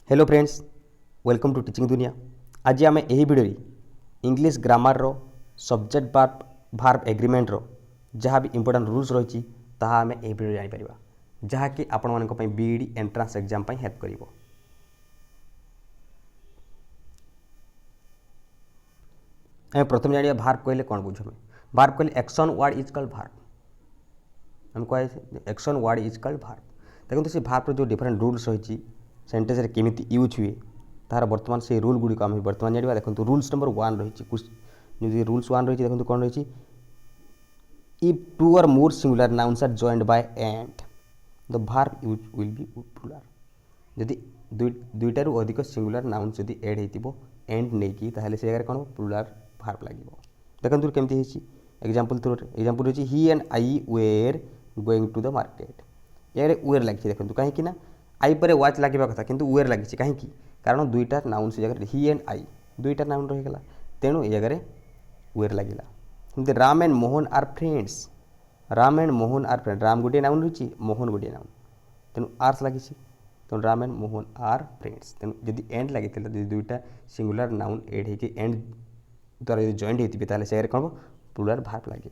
Hello friends, welcome to teaching Duniya. आज आम यही भिडियो इंग्लिश ग्रामर रो सब्जेक्ट भार्ब एग्रीमेंट रो जहाँ भी इंपोर्टेंट रूल्स रही आम यही भिडियो जानीपर जहाँकि आपण मान बीईडी एंट्रांस एग्जाम हेल्प कर। प्रथम जाना भार्ब कहले कौन बुझ भार्ब कहले action word is called verb. हम कह action word is called verb. देखो से भार्ब जो डिफरेंट रूल्स रही सेंटेंस केमिति यूज हुए तार बर्तमान से रूल गुड़िक आम बर्तमान जाना। देखो रूल्स नंबर 1 रही जो रूल्स 1 रही देखो कौन रही if two or more singular nouns are joined by and the verb used will be plural. जदि दुईटारू अधिक सिंगुलर नाउन्स जदि एड हो एंड नहीं कि ताहले से जगह कौन प्लुराल भार्ब लगे। देखो केमती एग्जांपल रही he and I were going to the market. ये वेर लगी देखो कहीं ना आई पर वाच लगे कथा किंतु वेर लगी कहीं कारण दुईटा नाउन से जगह ही एंड आई दुईटा नाउन रहीगला तेणु ये जगह वेर लगे। Ram and Mohan are friends. Ram and Mohan are friend Ram गोटे नाउन रही मोहन गोटे नाउन तेणु आर्स लगी तेणु Ram and Mohan are friends. तेणु जदि एंड लगी दुईटा सिंगुलर नाउन एड हो एंड द्वारा जो जॉइंट होते से कौन प्लुराल भार्ब लगे।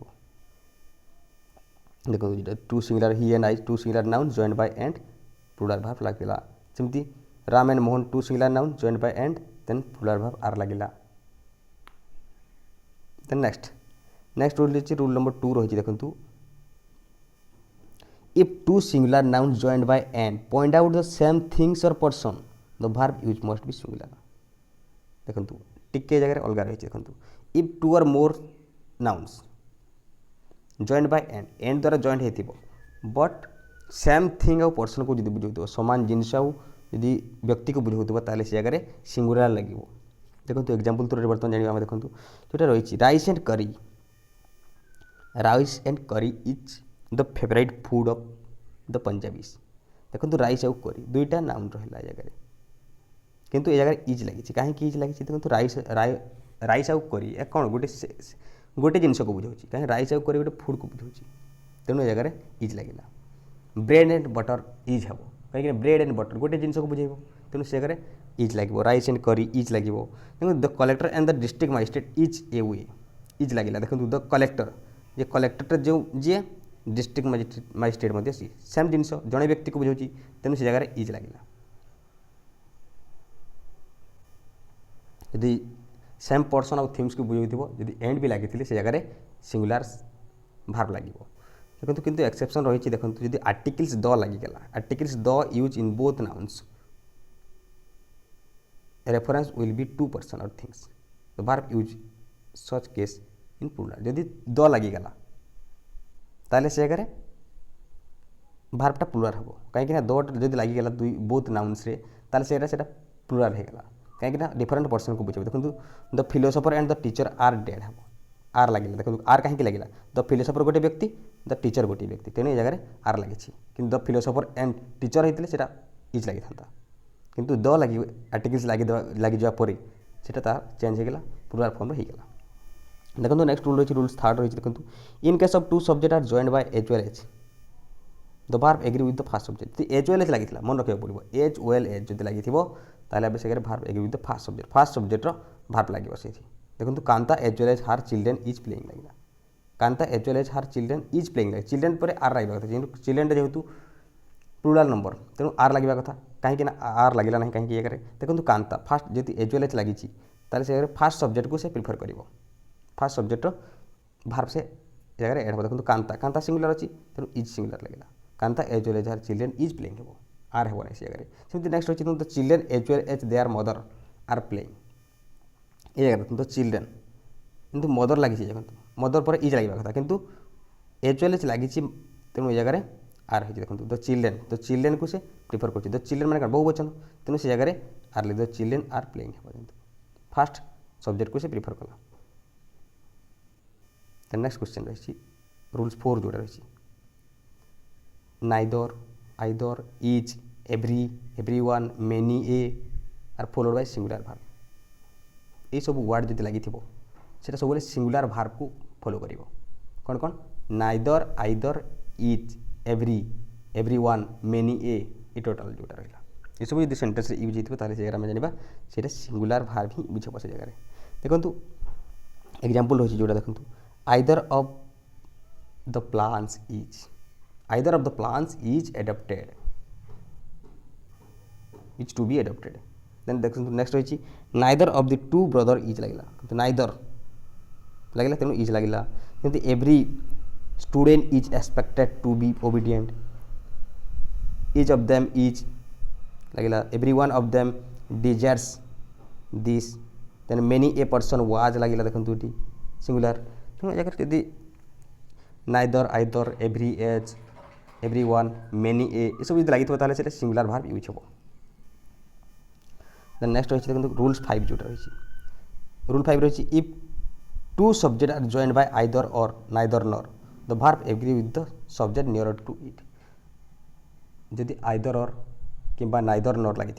देखो two singular he and I two singular noun joint by and plural verb लगे। सेमती Ram and Mohan two singular noun joint by and then plural verb are लगे। देन नेक्स्ट रूल रही रूल नंबर 2 रही देखो if two singular noun joint by and point out the same things or person the verb used must be singular. देखो टिके जगह अलग रही देखो if two or more nouns joint by and द्वारा जॉइंट हो बट सेम थिंग आउ person को जब बुझाऊ सामान जिनस आदि व्यक्ति को बुझाऊ ताले से जगह सिंगुलर लगे। देखो एग्जांपल थ्रू बर्तमान जाना देखो जोटा रही राइस एंड करी। राइस एंड करी is the favourite food of the Punjabis. देखो राइस आउ करी दुईटा नाउन रहा जगह किंतु ये जगह इज लगी कहीं इज लगी देखो राइस आउ करी कौन गोटे जिनस को बुझाऊँ कहीं राइस आउ करी गोटे फूड को बुझाऊँ तेणु ये जगह इज लगे। ब्रेड एंड बटर इज हम कहीं ब्रेड एंड बटर गोटे जिनस को बुझेब तेणु से जगह इज लगे। राइस एंड करी इज लगे। देखो the collector and the district magistrate is a way is लगे। देखो द कलेक्टर ये कलेक्टर जो जी डिस्ट्रिक्ट मजिस्ट्रेट सी सेम जिनस जड़े व्यक्ति को बुझाऊँ तेणु से जगह इज लगे। यदि सेम पर्सन आउ थिम्स को बुझाऊ जदि एंड भी लगी से जगह सिंगुलर भार्ब लगे। देखो किंतु एक्सेप्शन रही देखो जदि आर्टिकल्स द लगिगला articles the used in both nouns reference will be to person or things the verb used such case in plural. जदि द लगिगला ताले से जगह भार्बटा प्लुराल हम कहीं द जदि लगिगला दुई बोथ नाउन्स रे ताले से प्लुराल होगला कहीं डिफरेंट पर्सन को बुझे। देखो the philosopher and the teacher are dead हम आर लगे। देखो आर कहीं लगे द फिलोसोफर गोटे व्यक्ति द टीचर गोटे व्यक्ति तेणु ये जगह आर लगी कि द फिलोसोफर एंड टीचर होते इज लगी था किंतु द लगी आर्टिकल्स लगी जापर से चेंज होगा प्लुराल फॉर्म होगा। देखो नेक्स्ट रूल रही रूल्स 3 रही देखो in case of two subject are joined by as well as the verb agree with the first subject. As well as लगी मन रखा पड़ो एज वेल एज जो लगी ताले से verb agree with the first subject verb लगे से। देखो Kanta as well as her children is playing लगे। Kanta as well as her children is playing लगे चिल्ड्रेन पर आर लगे कथा चिल्ड्रेन जेहेतु प्लुराल नंबर तेणु आर लगे कथा कहीं आर लगेगा ना कहीं जगह देखो कांता फास्ट जब एज वेल एज लगी से फास्ट सब्जेक्ट को से प्रिफर कर फास्ट सब्जेक्ट भार्ब से जगह एड हो। देखो कांता कांता सिंगुलर अच्छी तेणु इज सिंगुलर लगे Kanta as well as her children is playing हो आर हो जगह सेमती नेक्स्ट रही the children as well as their mother are playing ये जगह तो चिल्ड्रेन किंतु मदर लगी देखो मदर पर इज लगे कथा किंतु एज वेल एज लगी तेणु ये जगह आर हो। देखो द चिल्ड्रेन को से प्रिफर कर द चिल्ड्रेन मैंने बहुवचन तेणु से जगह आर लगे द चिल्ड्रेन आर प्लेइंग हो फास्ट सब्जेक्ट को से प्रिफर कला। नेक्स्ट क्वेश्चन रही रूल्स 4 जोड़ा रही neither either is every everyone many A R followed by singular verb. ये सब वर्ड जो लगी से सब सिंगुलर भार्ब को फॉलो कर कौन कौन neither either is every everyone many A total जोटा रहा ये सब जो सेन्टेन्स यूज होता है से जगह जाना से सिंगुलर भार्ब ही यूज हम से जगह देखो एग्जाम्पल रही जोटा देखो either of the plants is adapted is to be adapted then देखो नेक्स्ट रही neither of the two brother is लगे तो नाइदर लगे तेणु इज लगे जमी every student is expected to be obedient each of them is लगे every one of them deserves this then many a person was लगे देखो ये सिंगुलर तेणु जगह यदि neither either every each every one many a ये सब लगी से सिंगुलर भार्ब यूज हम देन नेक्स्ट रही देखो रूल्स 5 जोटा रही रूल 5 रही if two subject are joined by either और neither nor the verb agree with the subject near to it जदि आइदर और किंबा नाइदर नर लगी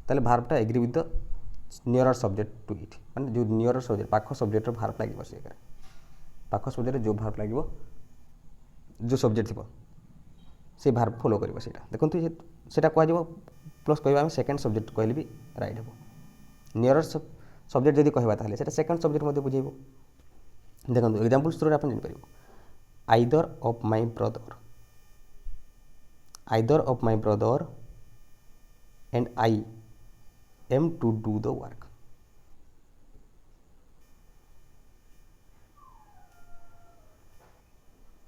ताले भार्बटा agree with the near subject to it माने जो नियर सब्जेक्ट पाख subject verb लगे से पाख सब्जेक्ट जो भार्ब लगे जो सब्जेक्ट थी से भार्ब फॉलो कर देखो से कह प्लस कह सेकेंड सब्जेक्ट कहले भी राइट हे नियर सब्जेक्ट जदि कहवा से सेकेंड सब्जेक्ट बुझेब देखो एग्जाम्पल थ्रू आप जापर either of my brother either of my brother and I am to do the work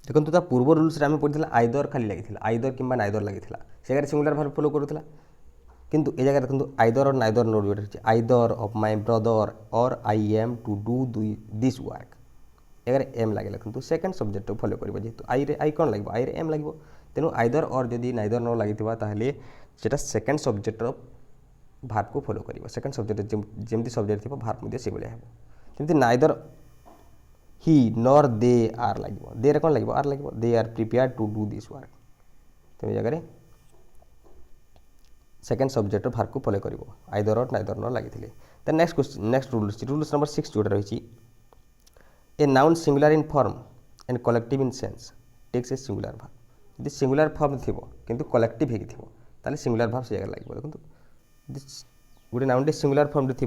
देखो पूर्व रूल्स आम पढ़ी आइदर खाली लगी आइदर कि नाइदर लगी से सिंगुलर भार्ब फॉलो करूला किंतु ए जगह देखो आइदर और नाइदर नोट जो आइदर ऑफ माय ब्रदर और I am to do this work एगार एम लगे देखो सेकेंड सब्जेक्ट फॉलो कर जेहतु आई कौन लगे आई एम लगे तेणु आइदर और जदि नाइदर न लगी से सेकेंड सब्जेक्टर भार्ब को फॉलो कर सेकेंड सब्जेक्ट जमी सब्जेक्ट थी भार्ब से भाया जमी नाइदर ही नर दे आर लगे दे कौन लगे आर लगे they are prepare to do this work तेज जगह सेकेंड सब्जेक्ट भार्ब को फॉलो कर आइदर और नाइदर न लगी देन नेक्स्ट रूल्स नंबर 6 जोटा रही a noun singular in form and collective in sense takes a singular verb यदि सिंगुलर फॉर्म थी किंतु कलेक्टिव होगी सिंगुलर भार्ब से जगह लगे देखो गोटे नाउन सिंगुलर फॉर्म थी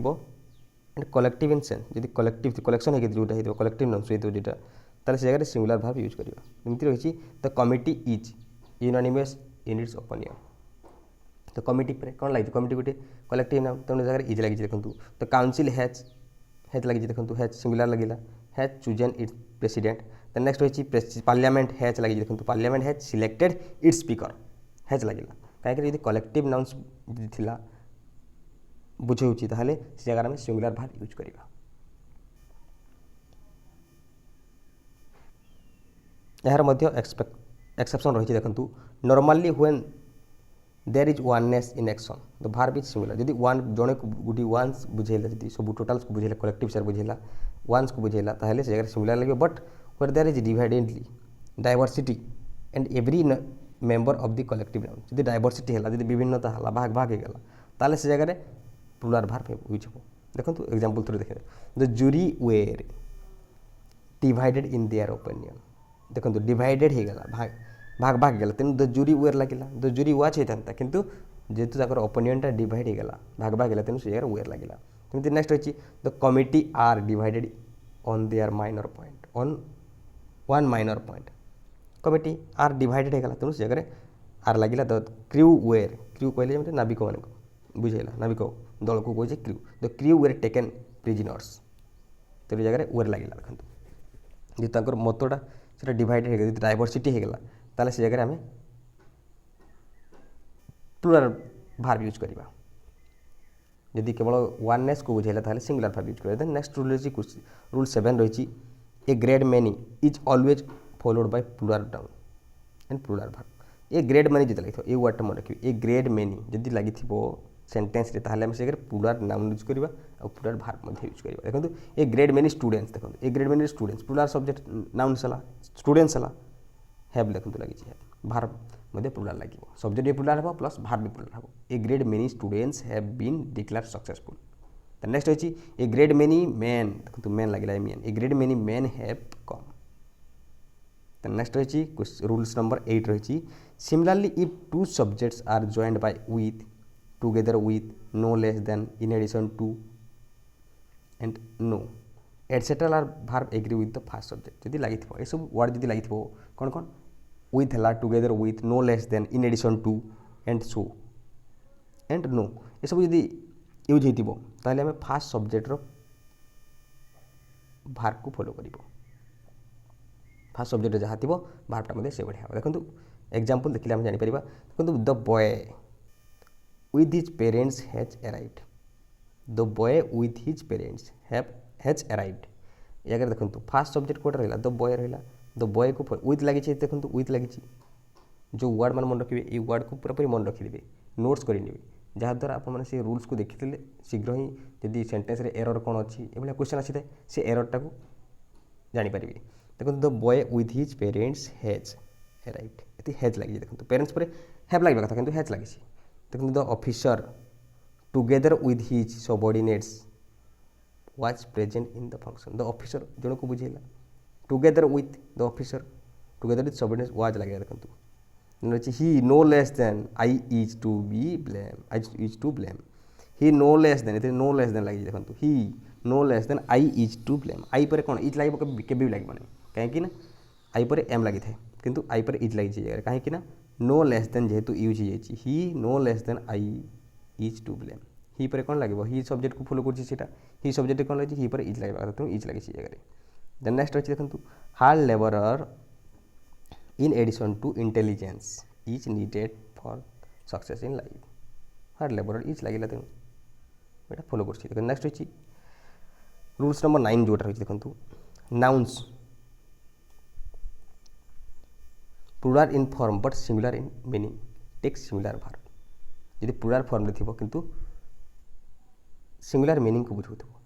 एंड कलेक्टिव इन सेंस जब कलेक्टिव कलेक्शन होगी जोटा हो कलेक्टिव नाउन्स होता से जगह सिंगुलर भार्ब यूज कर जमी रही the committee is unanimous in its opinion तो कमिटी कौन लगी कमिटी गोटे कलेक्टिव नाउन तेणु जगह इज लगी देखो तो काउंसिल हैज लगी देखो हैज सिंगुलर लगे has chosen its president then next रही पार्लियामेंट हैज लगी देखो parliament has selected its speaker has लगे कहीं यदि कलेक्टिव नाउन्स थी बुझे से जगह में सिंगुलर भार्ब यूज करवा यार एक्सेप्शन रही देखो normally when there is oneness in action the verb is singular जदि वन जड़े को गोटे वन्स बुझेला जब सब टोटाल्स को बुझेला कलेक्टिव सेयर बुझेला वन्स को बुझेला ताहले से जगह सिंगुलर लगे but where there is dividedly diversity and every member of the collective noun जदि डाइवर्सिटी है जब विभिन्नता है भाग भाग होगला ताहले से जगह प्लुराल भार्ब यूज हम देखो एग्जांपल थ्रू देखे the jury were divided in their opinion देखो डिवाइडेड होगला भाग भाग गला तेणु द जूरी वेर लगे द जूरी वाच होता किंतु जेहेतु ताकर ओपिनियनटा डिवाइड होगला भाग भाग गला तेणु से जगह वेर लगे जमी नेक्स्ट रही the committee are divided on their minor point on one minor point committee are divided होगला तेणु से जगह आर लगे द क्रू वेर क्रू कहले जमी नाविक मान बुझेगा नाविक दल को कहे crew the crew where taken prisoners तेणु जगह वेर लगे देखो जो मतटा से डिवाइडेड हो डाइवर्सिटी होगला ताले से जगह आम प्लुराल भार्ब यूज करवा जदि केवल वननेस को बुझेला ताले सिंगुलर भार्ब यूज करवा नेक्स्ट रूल रूल 7 रही a great many is always followed by plural noun and plural verb A great many जो लगी ये वर्डटा मन रखिए ए ग्रेट मेनी जदि लगी सेन्टेन्स ताहले से प्लुराल नाउन यूज करवा और प्लुराल भार्ब यूज करवा देखो ए ग्रेट मेनी स्टूडेंट्स देखो a great many students plural subject noun सला स्टूडेंट्स सला हैव देखो लगी भार्ब प्लुराल लगे सब्जेक्ट भी प्लुराल हम प्लस भार्ब भी प्लुराल हम a great many students have been declare successful next रही ए ग्रेट मेनी मैन देखो मैन लगे men a great many man have come next रही रूल्स नंबर 8 रही Similarly, if two subjects are joined by with, together with, no less than, in addition to, and no, etc. are verb agree with the first subject. যদি লাগিথিব এই সব word যদি লাগিথিব কোন কোন with হেলা, together with, no less than, in addition to, and so, and no এসব যদি use হইতিব তাহলে আমি ফার্স্ট সবজেক্টর ভার্বକୁ ফলো করিব। ফার্স্ট সবজেক্ট যাহা থিব ভার্বটা মধ্যে সেভাবে হবে। দেখুন এক্সাম্পল দেখিলে আমি জানিপারিবা। দেখুন the boy with his parents has arrived. The boy with his parents has arrived. এই জায়গায় দেখুন ফার্স্ট সবজেক্ট কোটা রহিলা দ বয় রহিলা। দ বয়କୁ উইথ লাগিছে, দেখুন উইথ লাগিছে। जो वार्ड मान मन रखिए ये वार्ड को पूरापूरी मन रखिदेवे, नोट्स करेंगे जहाँद्वारा आपण से रूल्स को देखी शीघ्र ही जदि सेन्टेन्स एरर कौन अच्छी ये क्वेश्चन आसी थाए से एररटा को जानीपारे। देखो the boy with his parents has arrived, ये हैज लगी। देखो पेरेंट्स पर हैव लगे कथा किंतु हैज लगी। देखो the officer together with his subordinates was present in the function. The officer जन को बुझेला, together with the officer together with subordinates was लगे। देखो he no less than I is to be blame, I is to blame, he no less than ये no less than लगी। देखो he no less than I is to blame। I पर कौन is लगे के भी लगे कहीं ना I पर एम लगी था किंतु I पर इज लगी जगह कहीं ना no less than जेहेतु यूज हो he no less than I is to blame। ही पर कौन लगे ही सब्जेक्ट को फॉलो कर ही सब्जेक्ट कौन लगे ही पर इज लगे तो इज लगी जगह। देन नेक्स्ट अच्छे देखो hard labourer in addition to intelligence is needed for success in life। hard laborer is लगे तेणु ये फॉलो कर। नेक्स्ट अच्छी रूल्स नंबर 9 जोटा रही देखो nouns plural in form but similar in meaning take similar verb. यदि प्लुराल फॉर्म रे थिबो किंतु सिमिलर मीनिंग को बुझाउथबो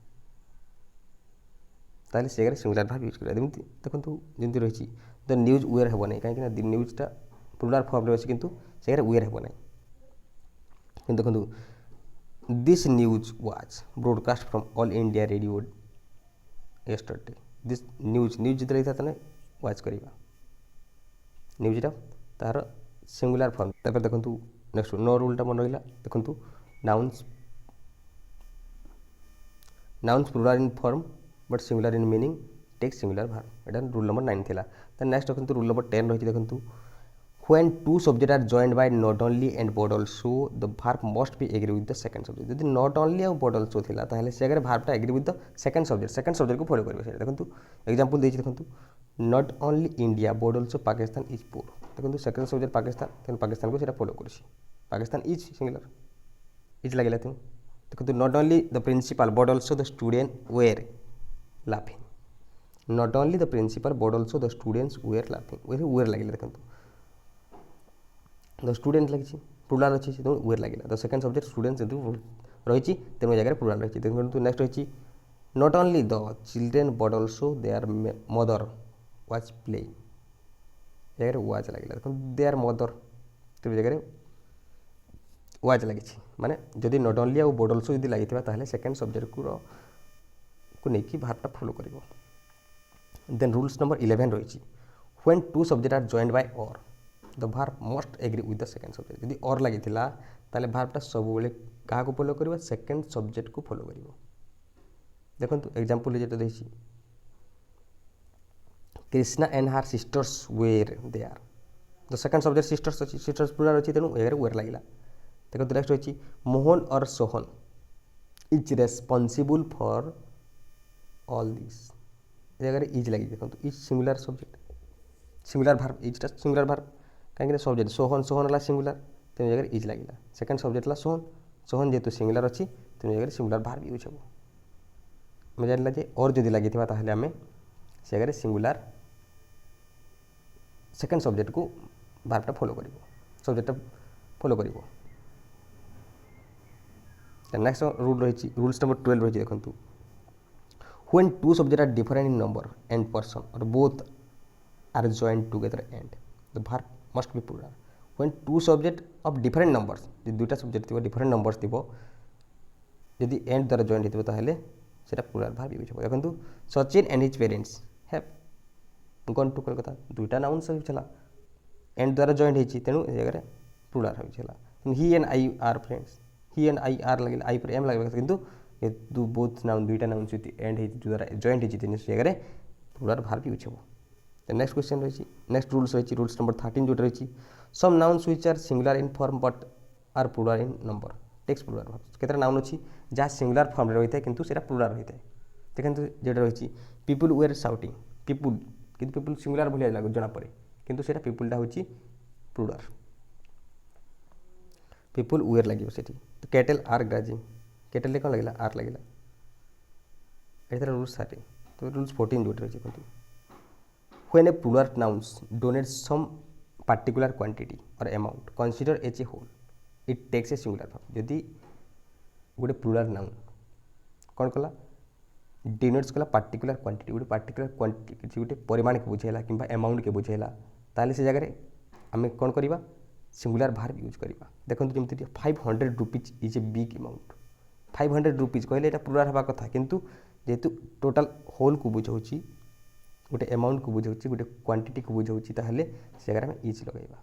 ताले से सिमिलर वर्ब यूज करा। देखो जमी रही द न्यूज वेयर हेब ना कहीं दी न्यूजटा प्लुराल फॉर्म रे अच्छे किंतु से वेयर हेब ना। देखो this news was broadcast from all India radio yesterday. This news जो रही था वाच करवा न्यूजटा तार सिंगुलर फॉर्म। तापर देखो नेक्स्ट नो रूलटा मन रहा। देखो nouns plural in form but similar in meaning take similar verb. एटा रूल नंबर 9 थिला। देन नेक्स्ट देखो रूल नंबर 10 रही। देखो when two subject are joined by not only and but also the verb must be agree with the second subject. यदि not only और but also थिला ताहले से जगह वर्बटा agree with the second subject को फॉलो करबे। देखो एग्जांपल देछि देखो not only India but also Pakistan is poor. देखो सेकंड सब्जेक्ट पाकिस्तान पाकिस्तान को सेटा फॉलो करछि। पाकिस्तान इज सिंगुलर इज लागेला। देखो not only the principal but also the student were laughing. Not only the principal but also the students were laughing. Were लगे देखो the student लगी plural अच्छी तेणु वेयर लगे। द सेकंड सब्जेक्ट स्टूडेंट्स रही तेणु जगह प्लुराल रही। देखो नेक्स्ट रही not only the children but also there mother was playing. जगह वाज लगे। देखो देयर मदर तेज जगह वाज लगी माने जदि नॉट ओनली आउ बट आल्सो जदि लगी ताहले सेकंड सब्जेक्ट को लेकिन वर्बटा फॉलो कर। देन रूल्स नंबर 11 रही when two subject are joined by or the verb must agree with the second subject. यदि और लगी ताले वर्बटा सब बेले क्या फॉलो कर सेकंड सब्जेक्ट को फॉलो कर। देखो एग्जांपल जो देखिए Krishna and her sisters were there. The second subject sisters अच्छी सिस्टर्स प्लुराल अच्छी तेणु एगार वेयर लगे। देखो नेक्स्ट रही Mohan or Sohan is responsible for all this. जगह इज लगी। देखो is singular subject singular verb इजटा सिंगुलर वर्ब कहीं सब्जेक्ट सोहन है सिंगुलर तेणु जगह इज लगे। सेकंड सब्जेक्ट है सोहन जेहेतु सिंगुलर अच्छी तेणु जगह सिंगुलर वर्ब यूज हो। मैं जानला जे और जदि लगी ताहले आमे से जगह सिंगुलर सेकंड सब्जेक्ट को वर्बटा फॉलो कर सब्जेक्ट फॉलो कर। नेक्स्ट रूल रही रूल्स नंबर 12 रही। देखो when two subject are different in number and person or both are joined together and the verb must be plural. When two subject of different numbers दुईटा subject थी different numbers थी जदि and द्वारा joint हो ताहले सेटा plural verb use हो। देखो Sachin and his parents have gone to Kolkata दुईटा नाउन सब चला एंड द्वारा जॉइंट होती तेणु ए जगह प्लुराल हो he and I are friends he and I are लगे आई पर एम लगे किंतु ये बोथ नाउन दुईटा नाउन सहित एंड जो द्वारा जॉइंट होती तेणु से जगह प्लुराल भार्ब यूज हो। तो नेक्स्ट क्वेश्चन रही नेक्स्ट रूल्स रही रूल्स नंबर 13 जो रही some nouns which are singular in form but are plural in number takes plural भाव केतटा नाउन अच्छी जहाँ सिंगुलर फॉर्म रही है किंतु सेटा प्लुराल रही है देखते जोटा रही पीपुल वेयर साउटिंग पीपुल किंतु पीपुल सिंगुलर भाई लगे जना पड़े किंतु सेटा पीपुलटा हूँ प्लुराल पीपुल वेयर लगे से तो कैटल आर ग्राजिंग कैटल कौन लगे आर लगे ये रूल्स 13 तो रूल्स 14 जो रही है when a plural nouns donates some particular quantity or amount consider as a whole it takes a singular form यदि गोटे plural noun कौन कला डिनोट्स कला पार्टिकुलर क्वांटिटी गोटे पार्टिकुलर क्वांटिटी किसी गोटे परिमाण को बुझेला कि अमाउंट के बुझेला ताले से जगह आम कौन करवा सिंगुलर भार्ब यूज करवा देखो जमी 500 rupees is a big amount 500 rupees कहले ये प्लुराल हवा कथा किंतु जेहेतु टोटाल होल को बुझाऊँ गोटे अमाउंट को बुझाऊँ गोटे क्वांटिटी को बुझाऊँ ताहले से जगह आम इज लगेगा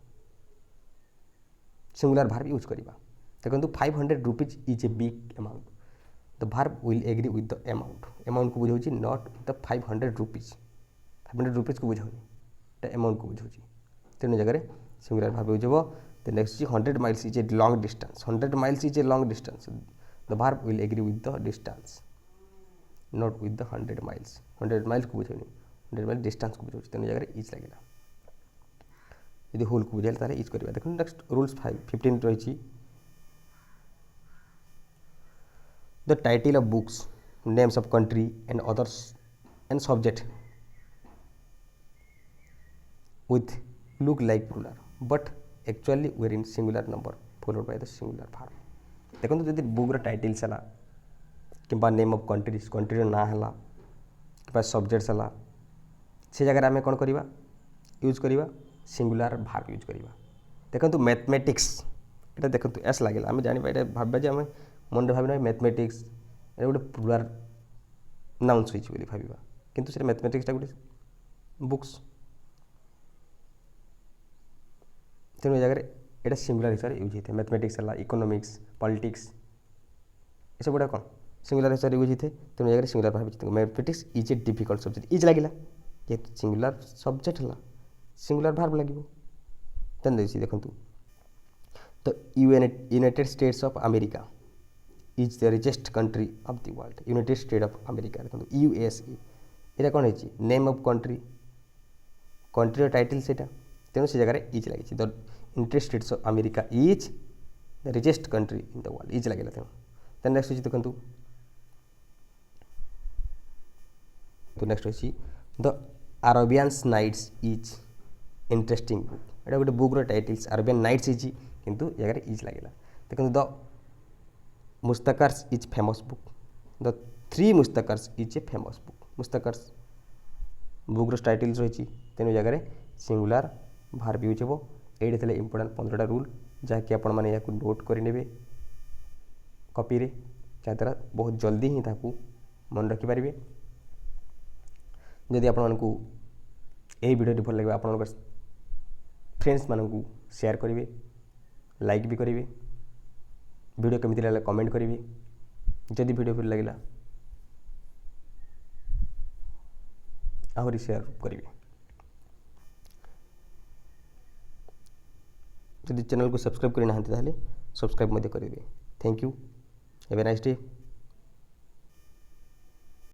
सिंगुलर भार्ब यूज करवा देखो 500 rupees is a big amount the verb will agree with the amount को बुझाऊँ नॉट द 500 रुपीज 500 रुपीज को बुझाऊँ अमाउंट को बुझाऊँ तेणु जगह सिंगुलर भार्ब यूज हो। तो next 100 miles is a long distance 100 miles is a long distance the verb will agree with the distance not with the 100 miles 100 miles को बुझाऊँ 100 mile distance को बुझाऊँ तेणु जगह इज लगे यदि होल को बुझाइल ताले इज करवा देखो नेक्स्ट रूल्स 15 रही the title of books names of country and others and subject with look like plural but actually we are in singular number followed by the singular verb देखो जब बुक्र titles है कि name of countries country ना है कि subjects है से जगह आम कौन करवा यूज करवा सिंगुलर भार्ब यूज करवा देखो मैथमेटिक्स ये देखो एस लगे आम जाना ये भाव जे आम मन भाव मैथमेटिक्स ये गोटे प्लुराल नाउन्स होती भाव किंतु से मैथमेटिक्सटा गोटे बुक्स तेणु जगह ये सिंगुलर हिसाब से यूज होता है मैथमेटिक्स है इकोनॉमिक्स पॉलिटिक्स ये सब गुड़ा कौन सिंगुलर हिसाब से यूज होते हैं तेणु जगह सिंगुलर भाव mathematics is a difficult subject is लगे जेहतु सिंगुलर सब्जेक्ट है सिंगुलर भार्ब लगे तेणु देखो तो United states of America is the richest country of the world United state of America देखो यूएसए ये कौन है name of country country title से तेणु से जगह इज लगी the United states of America is the richest country in the world is लगे तेणु नेक्स्ट अच्छी देखो तो नेक्स्ट अच्छी the Arabians Nights is interesting book ये गोटे बुक्र टाइटल्स अरेबियन नाइट्स इज किंतु जगह इज लगे देखो the Musketeers is famous book the Three Musketeers is a famous book Musketeers बुक्र टाइटल्स रही तेणु जगह सिंगुलर भार्ब यूज हो ये थे इंपोर्टाट 15टा रूल जहाँकि आपण मैंने या नोट करे कॉपी रे जहाँद्वारा बहुत जल्दी ही ताकू मन रखिपारे जदि आपण मानकू यही वीडियो भल लगे आप फ्रेंड्स मानकू शेयर करेंगे लाइक भी करेंगे वीडियो केमिति लगे कमेंट करेंगे जदि वीडियो भल लगे आहरी शेयर करेंगे जदि चैनल को सब्सक्राइब करना सब्सक्राइब करेंगे thank you have a nice day.